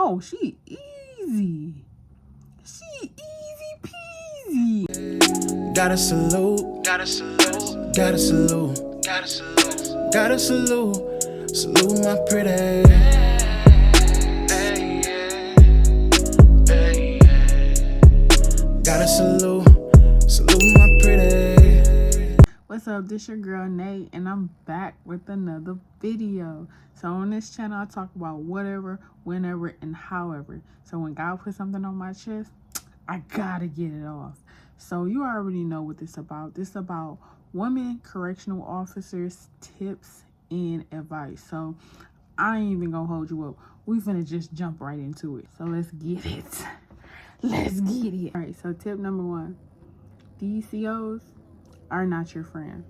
Oh, she easy. She easy peasy. Gotta salute, gotta salute, gotta salute, gotta salute, gotta salute, salute my pretty. Gotta salute my pretty. What's up, this your girl Nate, and I'm back with another video. So on this channel I talk about whatever, whenever, and however. So when God puts something on my chest, I gotta get it off. So you already know what this about. This about women correctional officers, tips, and advice. So I ain't even gonna hold you up. We finna just jump right into it. So let's get it. Let's get it. All right, so tip number 1. These COs are not your friends.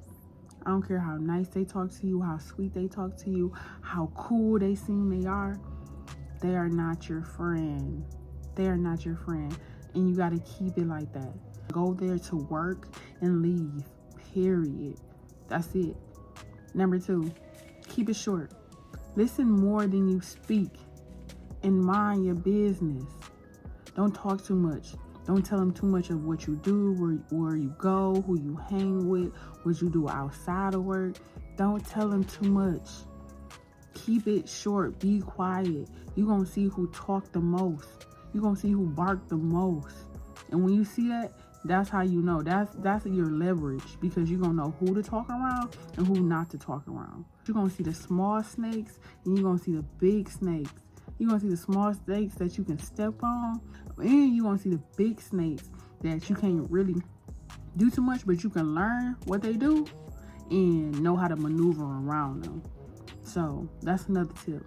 I don't care how nice they talk to you, how sweet they talk to you, how cool they seem they are not your friend. They are not your friend. And you got to keep it like that. Go there to work and leave, period. That's it. Number 2, keep it short. Listen more than you speak and mind your business. Don't talk too much. Don't tell them too much of what you do, where you go, who you hang with, what you do outside of work. Don't tell them too much. Keep it short. Be quiet. You're going to see who talk the most. You're going to see who bark the most. And when you see that, that's how you know. That's your leverage, because you're going to know who to talk around and who not to talk around. You're going to see the small snakes and you're going to see the big snakes. You're going to see the small snakes that you can step on, and you're going to see the big snakes that you can't really do too much, but you can learn what they do and know how to maneuver around them. So that's another tip.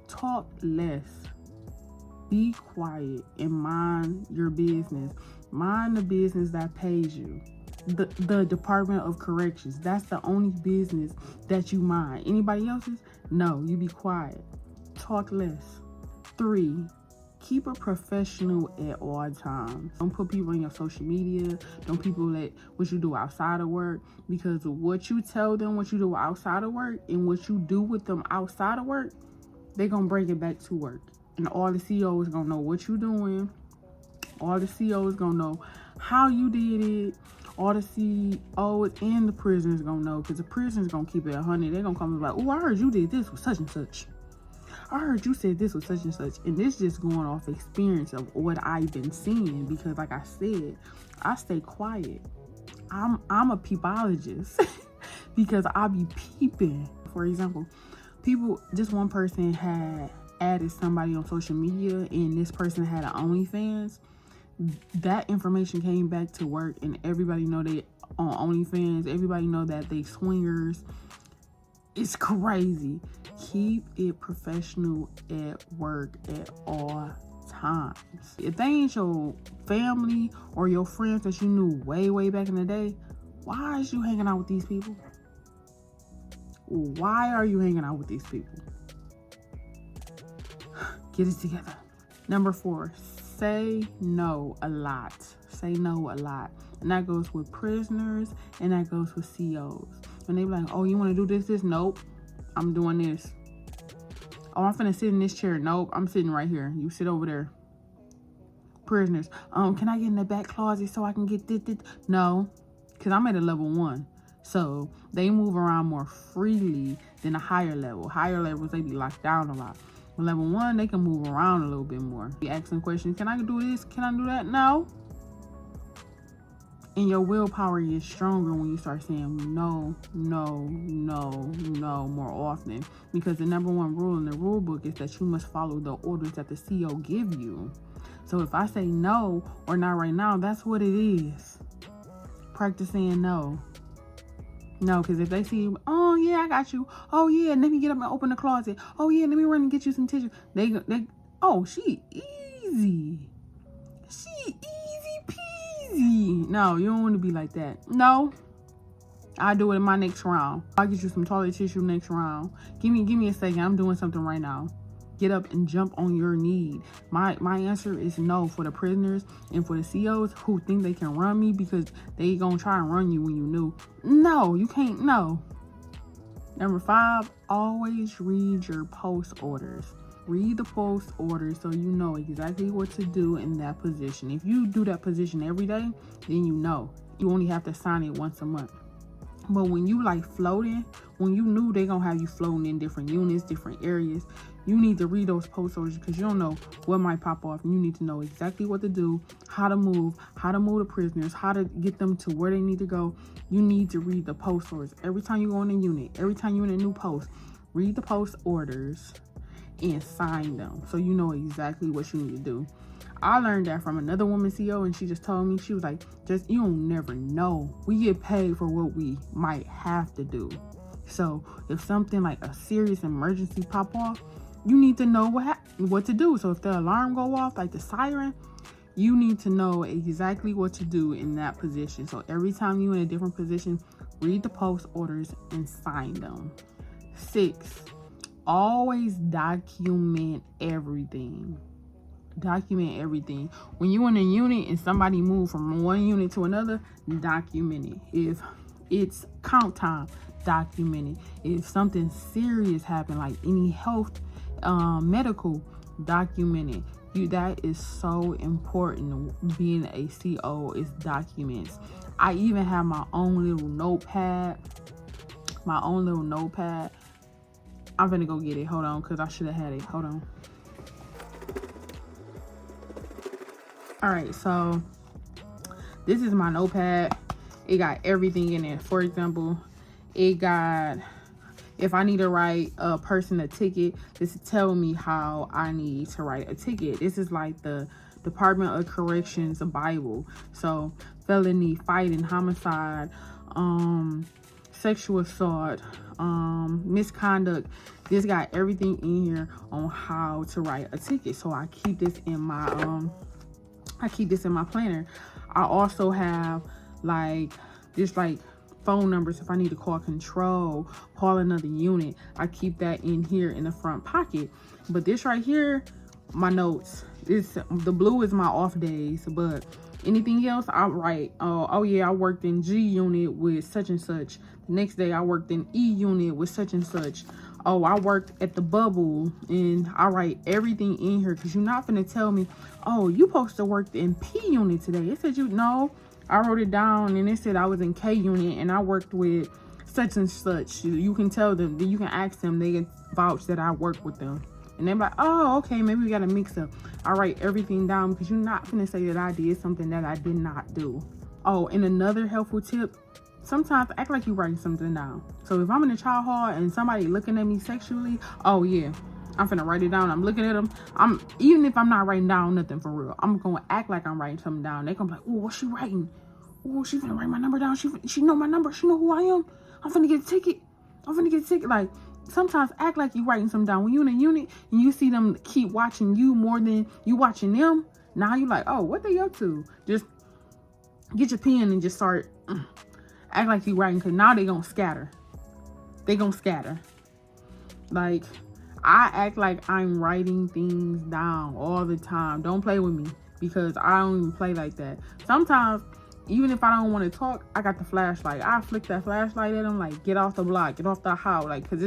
Talk less. Be quiet and mind your business. Mind the business that pays you. The Department of Corrections. That's the only business that you mind. Anybody else's? No, you be quiet. Talk less. 3, keep it professional at all times. Don't put people in your social media. Don't people let what you do outside of work, because what you tell them what you do outside of work and what you do with them outside of work, they're going to bring it back to work. And all the COs going to know what you're doing. All the COs going to know how you did it. All the COs and the prisoners going to know, because the prisoners going to keep it 100. They're going to come and be like, oh, I heard you did this with such and such. I heard you said this was such and such. And this just going off experience of what I've been seeing, because like I said, I stay quiet. I'm a peepologist because I be peeping. For example, just one person had added somebody on social media, and this person had an OnlyFans. That information came back to work, and everybody know they on OnlyFans. Everybody know that they swingers. It's crazy. Keep it professional at work at all times. If they ain't your family or your friends that you knew way back in the day, why is you hanging out with these people? Why are you hanging out with these people? Get it together. Number 4, say no a lot. Say no a lot. And that goes with prisoners and that goes with COs. When they be like, oh, you want to do this? Nope, I'm doing this. Oh, I'm finna sit in this chair. Nope, I'm sitting right here. You sit over there. Prisoners, can I get in the back closet so I can get this? No, because I'm at a level 1. So they move around more freely than a higher level. Higher levels, they be locked down a lot. But level 1, they can move around a little bit more. You ask them questions, can I do this? Can I do that? No. And your willpower gets stronger when you start saying no more often. Because the number 1 rule in the rule book is that you must follow the orders that the CO give you. So if I say no or not right now, that's what it is. Practice saying no. No, because if they see, oh yeah, I got you. Oh yeah, let me get up and open the closet. Oh yeah, let me run and get you some tissue. They oh, she easy. She easy peasy. No, you don't want to be like that. No, I'll do it in my next round. I'll get you some toilet tissue next round. Give me a second. I'm doing something right now. Get up and jump on your need. My answer is no for the prisoners and for the COs who think they can run me because they gonna try and run you when you new. No, you can't. No. Number 5, always read your post orders. Read the post order so you know exactly what to do in that position. If you do that position every day, then you know. You only have to sign it once a month. But when you like floating, when you knew they gonna have you floating in different units, different areas, you need to read those post orders because you don't know what might pop off. You need to know exactly what to do, how to move the prisoners, how to get them to where they need to go. You need to read the post orders. Every time you go in a unit, every time you're in a new post, read the post orders and sign them so you know exactly what you need to do. I learned that from another woman CEO, and she just told me, she was like, just, you don't never know. We get paid for what we might have to do. So if something like a serious emergency pop off, you need to know what to do. So if the alarm go off, like the siren, you need to know exactly what to do in that position. So every time you're in a different position, read the post orders and sign them. 6, always document everything. Document everything. When you're in a unit and somebody move from one unit to another, document it. If it's count time, document it. If something serious happened, like any health, medical, document it. That is so important. Being a CO is documents. I even have my own little notepad. I'm gonna go get it. Hold on, because I should have had it. Hold on. All right, so this is my notepad. It got everything in it. For example, it got, if I need to write a person a ticket, this is telling me how I need to write a ticket. This is like the Department of Corrections Bible. So felony, fighting, homicide, sexual assault, misconduct. This got everything in here on how to write a ticket. So I keep this in my planner. I also have like phone numbers if I need to call control, call another unit. I keep that in here in the front pocket. But this right here, my notes. The blue is my off days, but anything else I write. Oh yeah, I worked in G unit with such and such. The next day I worked in E unit with such and such. Oh, I worked at the bubble, and I write everything in here because you're not gonna tell me, oh, you supposed to work in P unit today. It said no. I wrote it down and it said I was in K unit and I worked with such and such. You can tell them, you can ask them, they can vouch that I work with them. And they're like, oh, okay, maybe we got a mix up. I write everything down because you're not gonna say that I did something that I did not do. Oh, and another helpful tip, sometimes act like you're writing something down. So if I'm in a child hall and somebody looking at me sexually, oh yeah, I'm finna write it down. I'm looking at them. Even if I'm not writing down nothing for real, I'm gonna act like I'm writing something down. They gonna be like, oh, what's she writing? Oh, she finna write my number down. She know my number. She know who I am. I'm finna get a ticket. Like, sometimes act like you writing something down. When you're in a unit and you see them keep watching you more than you watching them, now you like, oh, what they up to? Just get your pen and just start act like you writing, because now they gonna scatter. Like, I act like I'm writing things down all the time. Don't play with me, because I don't even play like that. Sometimes, even if I don't want to talk, I got the flashlight. I flick that flashlight at them, like, get off the block, get off the house, like, because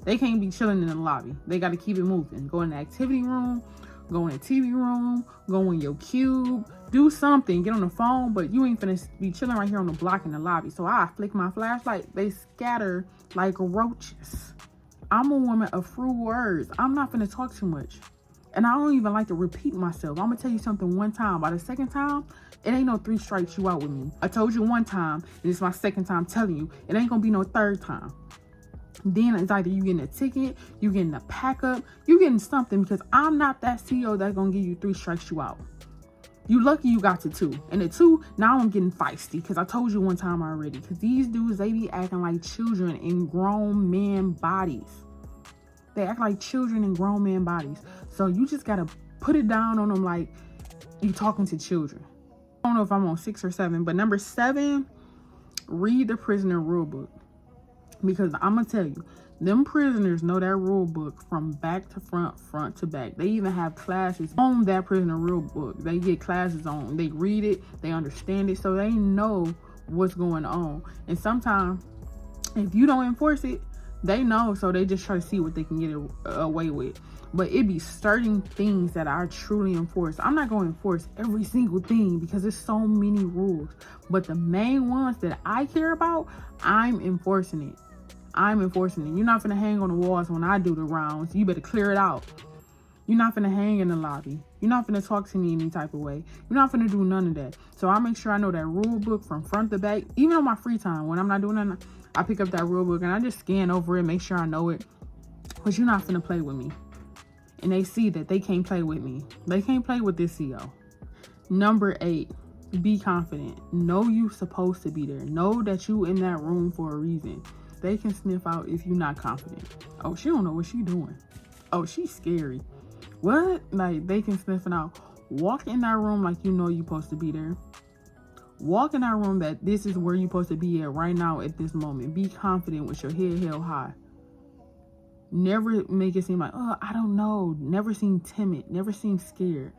they can't be chilling in the lobby. They got to keep it moving. Go in the activity room, go in the TV room, go in your cube, do something, get on the phone, but you ain't finna be chilling right here on the block in the lobby. So I flick my flashlight, they scatter like roaches. I'm a woman of few words. I'm not finna talk too much. And I don't even like to repeat myself. I'm gonna tell you something one time. By the second time, it ain't no 3 strikes you out with me. I told you one time, and it's my second time telling you. It ain't gonna be no 3rd time. Then it's either you getting a ticket, you getting a pack up, you getting something, because I'm not that CEO that's gonna give you 3 strikes you out. You lucky you got to 2. And at 2, now I'm getting feisty, because I told you one time already. Because these dudes, they be acting like children in grown man bodies. They act like children in grown man bodies. So you just got to put it down on them like you talking to children. I don't know if I'm on 6 or 7, but number 7, read the prisoner rule book. Because I'm going to tell you, them prisoners know that rule book from back to front, front to back. They even have classes on that prisoner rule book. They get classes on. They read it. They understand it. So they know what's going on. And sometimes, if you don't enforce it, they know. So they just try to see what they can get away with. But it be certain things that I truly enforce. I'm not going to enforce every single thing because there's so many rules. But the main ones that I care about, I'm enforcing it. I'm enforcing it. You're not finna hang on the walls when I do the rounds. You better clear it out. You're not finna hang in the lobby. You're not finna talk to me any type of way. You're not finna do none of that. So I make sure I know that rule book from front to back. Even on my free time, when I'm not doing nothing, I pick up that rule book and I just scan over it, make sure I know it. But you're not finna play with me. And they see that they can't play with me. They can't play with this CO. Number 8, be confident. Know you supposed to be there. Know that you in that room for a reason. They can sniff out if you're not confident. Oh, she don't know what she doing. Oh, she's scary. What? Like, they can sniff it out. Walk in that room like you know you're supposed to be there. Walk in that room that this is where you're supposed to be at right now at this moment. Be confident with your head held high. Never make it seem like, oh, I don't know. Never seem timid. Never seem scared.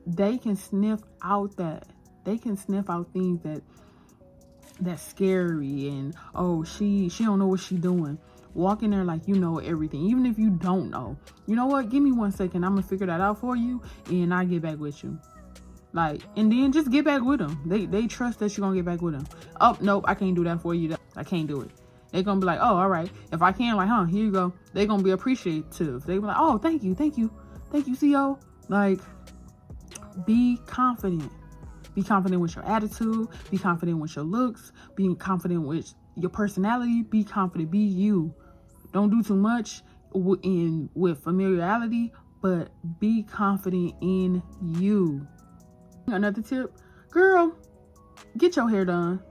They can sniff out that. They can sniff out things that's scary and, oh, she don't know what she doing. Walk in there like you know everything. Even if you don't know. You know what? Give me 1 second. I'm going to figure that out for you and I'll get back with you. Like, and then just get back with them. They trust that you're going to get back with them. Oh, nope, I can't do that for you. I can't do it. They're going to be like, oh, all right. If I can, like, here you go. They're going to be appreciative. They be like, oh, thank you, CO. Like, be confident. Be confident with your attitude. Be confident with your looks. Be confident with your personality. Be confident. Be you. Don't do too much with familiarity, but be confident in you. Another tip, girl, get your hair done.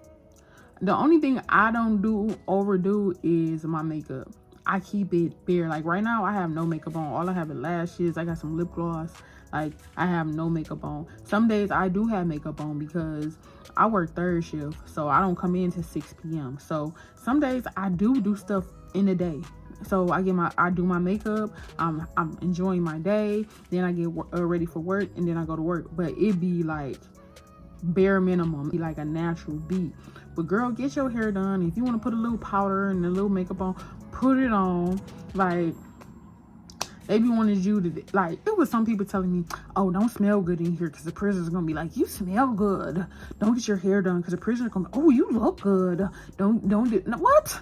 The only thing I don't overdo is my makeup. I keep it bare. Like right now, I have no makeup on. All I have is lashes. I got some lip gloss. Like I have no makeup on. Some days I do have makeup on because I work third shift, so I don't come in till 6 p.m. So some days I do stuff in the day. So I do my makeup. I'm enjoying my day. Then I get ready for work, and then I go to work. But it be like bare minimum, be like a natural beat. But girl, get your hair done. If you want to put a little powder and a little makeup on, put it on. Like, they be wanting you to, like, it was some people telling me, oh, don't smell good in here because the prisoners going to be like, you smell good. Don't get your hair done because the prisoner's going to, oh, you look good. Don't do, what?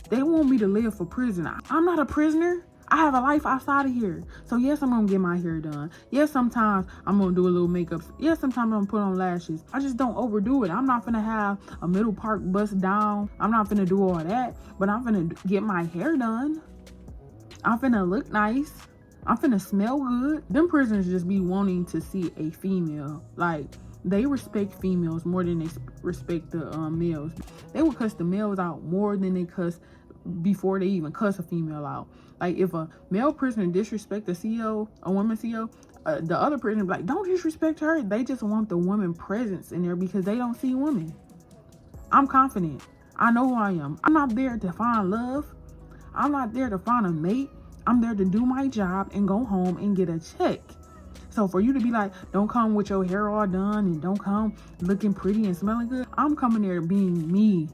They want me to live for prison. I'm not a prisoner. I have a life outside of here. So yes, I'm going to get my hair done. Yes, sometimes I'm going to do a little makeup. Yes, sometimes I'm going to put on lashes. I just don't overdo it. I'm not going to have a middle part bust down. I'm not going to do all that. But I'm going to get my hair done. I'm going to look nice. I'm going to smell good. Them prisoners just be wanting to see a female. Like, they respect females more than they respect the males. They will cuss the males out more than they cuss before they even cuss a female out. Like, if a male prisoner disrespect a CO, a woman CO, the other prisoner be like, don't disrespect her. They just want the woman presence in there because they don't see women. I'm confident. I know who I am. I'm not there to find love. I'm not there to find a mate. I'm there to do my job and go home and get a check. So for you to be like, don't come with your hair all done and don't come looking pretty and smelling good. I'm coming there being me.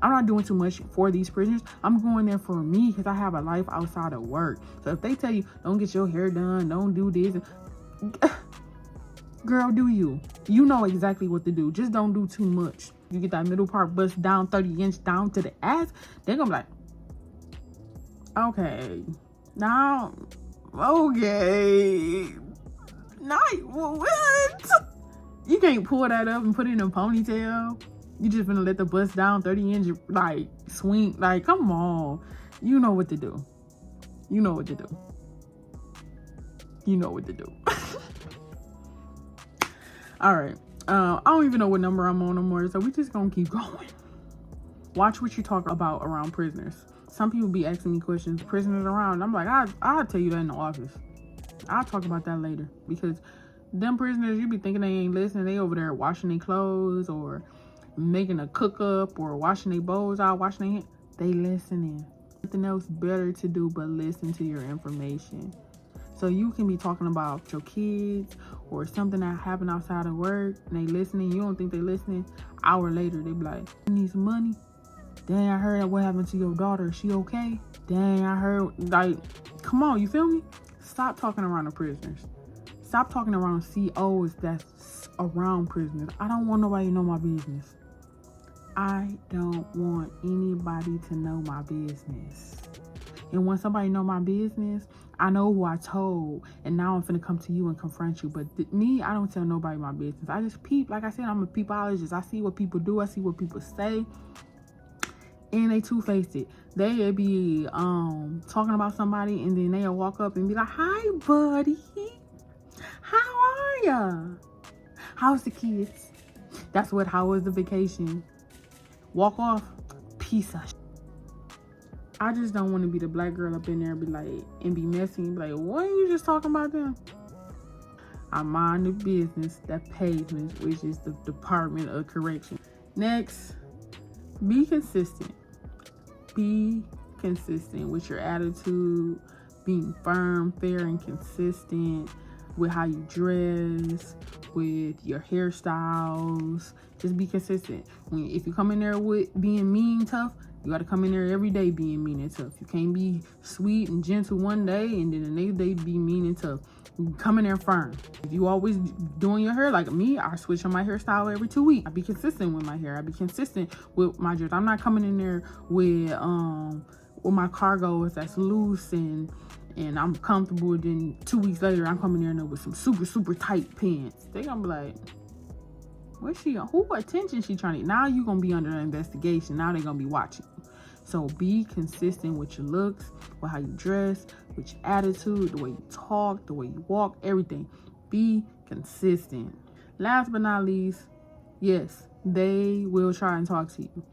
I'm not doing too much for these prisoners. I'm going there for me because I have a life outside of work. So if they tell you, don't get your hair done, don't do this, girl, do you. You know exactly what to do. Just don't do too much. You get that middle part bust down 30-inch down to the ass, they're going to be like, okay, now, okay. What? You can't pull that up and put it in a ponytail. You just gonna let the bust down 30-inch like swing. Like, come on. You know what to do. You know what to do. You know what to do. All right. I don't even know what number I'm on no more, so we just gonna keep going. Watch what you talk about around prisoners. Some people be asking me questions, prisoners around. I'm like, I'll tell you that in the office. I'll talk about that later, because them prisoners, you be thinking they ain't listening. They over there washing their clothes or making a cook up or washing their bowls out, washing their hands. They listening. Nothing else better to do but listen to your information. So you can be talking about your kids or something that happened outside of work and they listening. You don't think they listening. Hour later, they be like, you need some money? Dang, I heard what happened to your daughter. Is she okay? dang, I heard, like, come on, you feel me? Stop talking around the prisoners. Stop talking around COs that's around prisoners. I don't want nobody to know my business. I don't want anybody to know my business. And when somebody know my business, I know who I told. And now I'm finna come to you and confront you. But me, I don't tell nobody my business. I just peep. Like I said, I'm a peepologist. I see what people do. I see what people say. And they two-faced it. They be talking about somebody, and then they'll walk up and be like, hi, buddy. How are ya? How's the kids? That's what, how was the vacation? Walk off, piece of shit. I just don't want to be the black girl up in there and be like, and be messy and be like, what are you just talking about them? I mind the business that pays me, which is the Department of Correction. Next, be consistent. Be consistent with your attitude, being firm, fair, and consistent with how you dress, with your hairstyles. Just be consistent. If you come in there with being mean, tough, you got to come in there every day being mean and tough. You can't be sweet and gentle one day and then the next day be mean and tough. You come in there firm. If you always doing your hair like me, I switch on my hairstyle every 2 weeks. I be consistent with my hair. I be consistent with my dress. I'm not coming in there with my cargos that's loose and I'm comfortable. Then 2 weeks later, I'm coming in there with some super, super tight pants. They gonna be like, what's she on? Who attention she trying to? Now you gonna be under investigation. Now they gonna be watching you. So be consistent with your looks, with how you dress, with your attitude, the way you talk, the way you walk, everything. Be consistent. Last but not least, yes, they will try and talk to you.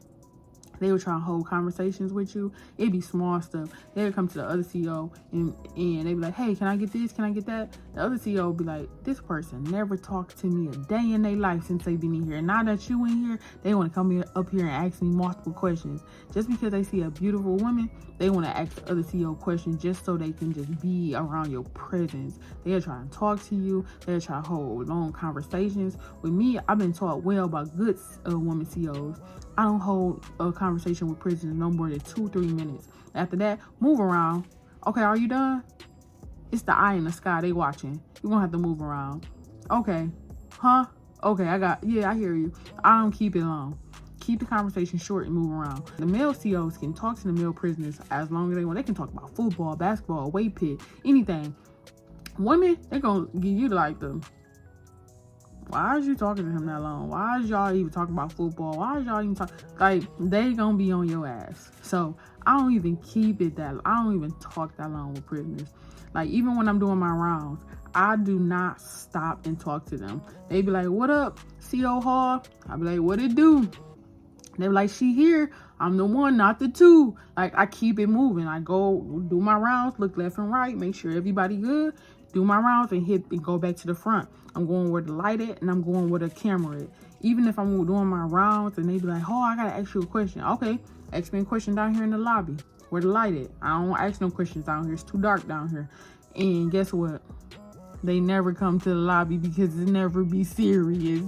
They will try and hold conversations with you. It'd be small stuff. They'll come to the other CEO and they'd be like, hey, can I get this? Can I get that? The other CEO will be like, this person never talked to me a day in their life since they've been in here. And now that you in here, they want to come up here and ask me multiple questions. Just because they see a beautiful woman, they want to ask the other CEO questions just so they can just be around your presence. They'll try and talk to you. They'll try to hold long conversations. With me, I've been taught well by good women CEOs. I don't hold a conversation with prisoners no more than 2-3 minutes. After that, move around. Okay, are you done? It's the eye in the sky. They watching. You're gonna have to move around. Okay. Huh? Okay, I hear you. I don't keep it long. Keep the conversation short and move around. The male COs can talk to the male prisoners as long as they want. They can talk about football, basketball, weight pit, anything. Women, they're gonna give you like the, why is you talking to him that long? Why is y'all even talking about football? Why is y'all even talking? Like, they gonna be on your ass. So I don't even keep it that, I don't even talk that long with prisoners. Like, even when I'm doing my rounds, I do not stop and talk to them. They be like, what up, CO Hall? I be like, what it do? They be like, she here. I'm the one, not the two. Like, I keep it moving. I go do my rounds, look left and right, make sure everybody good. Do my rounds and go back to the front. I'm going where the light at and I'm going where the camera at. Even if I'm doing my rounds and they be like, oh, I gotta ask you a question. Okay, ask me a question down here in the lobby. Where the light at? I don't ask no questions down here. It's too dark down here. And guess what? They never come to the lobby because it never be serious.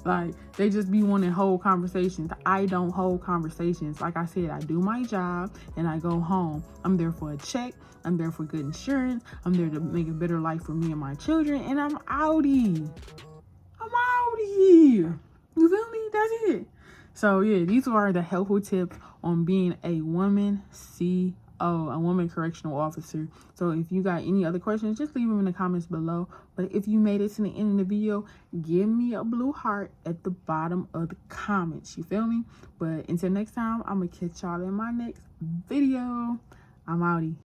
Like, they just be wanting to hold conversations. I don't hold conversations. Like I said, I do my job and I go home. I'm there for a check. I'm there for good insurance. I'm there to make a better life for me and my children. And I'm outie. You feel me? That's it. So yeah, these are the helpful tips on being a woman CO, a woman correctional officer. So if you got any other questions, just leave them in the comments below. But if you made it to the end of the video, give me a blue heart at the bottom of the comments. You feel me? But until next time, I'm gonna catch y'all in my next video. I'm outie.